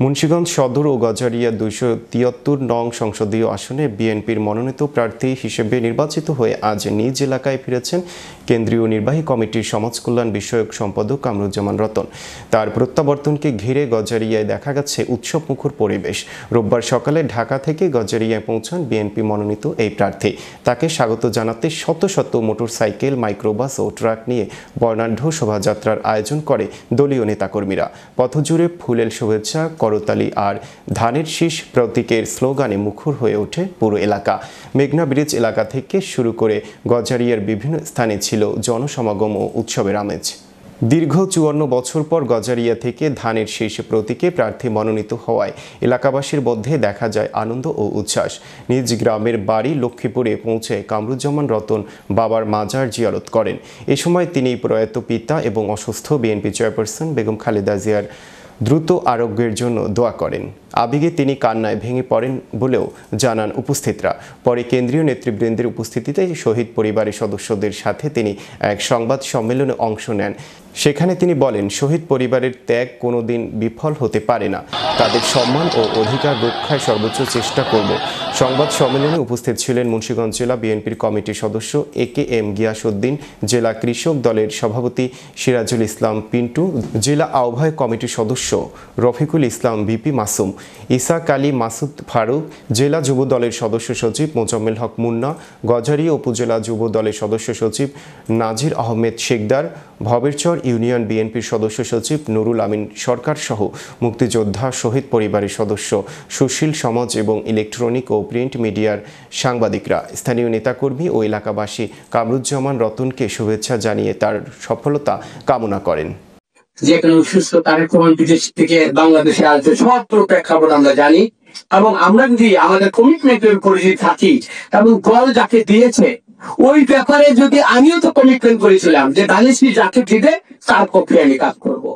মুন্সিগঞ্জ সদর ও গজারিয়া ২৭৩ নং সংসদীয় আসনে বিএনপির মনোনীত প্রার্থী হিসেবে নির্বাচিত হয়ে আজ নিজ এলাকায় ফিরেছেন কেন্দ্রীয় নির্বাহী কমিটির সমাজকল্যাণ বিষয়ক সম্পাদক কামরুজ্জামান রতন। তার প্রত্যাবর্তনকে ঘিরে গজারিয়ায় দেখা গেছে উৎসবমুখর পরিবেশ। রোববার সকালে ঢাকা থেকে গজারিয়ায় পৌঁছান বিএনপি মনোনীত এই প্রার্থী। তাকে স্বাগত জানাতে শত শত মোটরসাইকেল, মাইক্রোবাস ও ট্রাক নিয়ে বর্ণাঢ্য শোভাযাত্রার আয়োজন করে দলীয় নেতাকর্মীরা। পথজুড়ে ফুলেল শুভেচ্ছা, করতালি আর ধানের শীষ প্রতীকের স্লোগানে মুখর হয়ে ওঠে পুরো এলাকা। মেঘনা ব্রিজ এলাকা থেকে শুরু করে গজারিয়ার বিভিন্ন স্থানে ছিল জনসমাগম ও উৎসবের আমেজ। দীর্ঘ ৫৪ বছর পর গজারিয়া থেকে ধানের শীষ প্রতীকে প্রার্থী মনোনীত হওয়ায় এলাকাবাসীর মধ্যে দেখা যায় আনন্দ ও উচ্ছ্বাস। নিজ গ্রামের বাড়ি লক্ষ্মীপুরে পৌঁছে কামরুজ্জামান রতন বাবার মাজার জিয়ারত করেন। এ সময় তিনি প্রয়াত পিতা এবং অসুস্থ বিএনপি চেয়ারপারসন বেগম খালেদা জিয়ার দ্রুত আরোগ্যের জন্য দোয়া করেন। আবেগে তিনি কান্নায় ভেঙে পড়েন বলেও জানান উপস্থিতরা। পরে কেন্দ্রীয় নেতৃবৃন্দের উপস্থিতিতে শহীদ পরিবারের সদস্যদের সাথে তিনি এক সংবাদ সম্মেলনে অংশ নেন। সেখানে তিনি বলেন, শহীদ পরিবারের ত্যাগ কোনোদিন বিফল হতে পারে না। তাদের সম্মান ও অধিকার রক্ষায় সর্বোচ্চ চেষ্টা করব। সংবাদ সম্মেলনে উপস্থিত ছিলেন মুন্সিগঞ্জ জেলা বিএনপির কমিটির সদস্য AKM গিয়াসউদ্দিন, জেলা কৃষক দলের সভাপতি সিরাজুল ইসলাম পিন্টু, জেলা আহ্বায়ক কমিটির সদস্য রফিকুল ইসলাম ভিপি মাসুম, ইসাক আলী মাসুদ ফারুক, জেলা যুব দলের সদস্য সচিব মোজাম্মেল হক মুন্না, গজারিয়া উপজেলা যুব দলের সদস্য সচিব নাজির আহমেদ শেখদার, ভবেরচর ইউনিয়ন বিএনপির সদস্য সচিব নুরুল আমিন সরকার সহ মুক্তিযোদ্ধা, শহীদ পরিবারের সদস্য, সুশীল সমাজ এবং ইলেকট্রনিক ও প্রিন্ট মিডিয়ার সাংবাদিকরা, স্থানীয় নেতাকর্মী ও এলাকাবাসী কামরুজ্জামান রতনকে শুভেচ্ছা জানিয়ে তার সফলতা কামনা করেন। যে কোনো সুস্থতার প্রমাণ বিদেশ থেকে বাংলাদেশে আসবে, সব প্রেক্ষাপট আমরা জানি এবং আমরা যদি আমাদের কমিটমেন্টের উপর যদি থাকি এবং দল যাকে দিয়েছে ওই ব্যাপারে যদি আমিও তো কমিটমেন্ট করেছিলাম যে ধানের শীষ যাকে দিবে তার পক্ষে আমি কাজ করবো।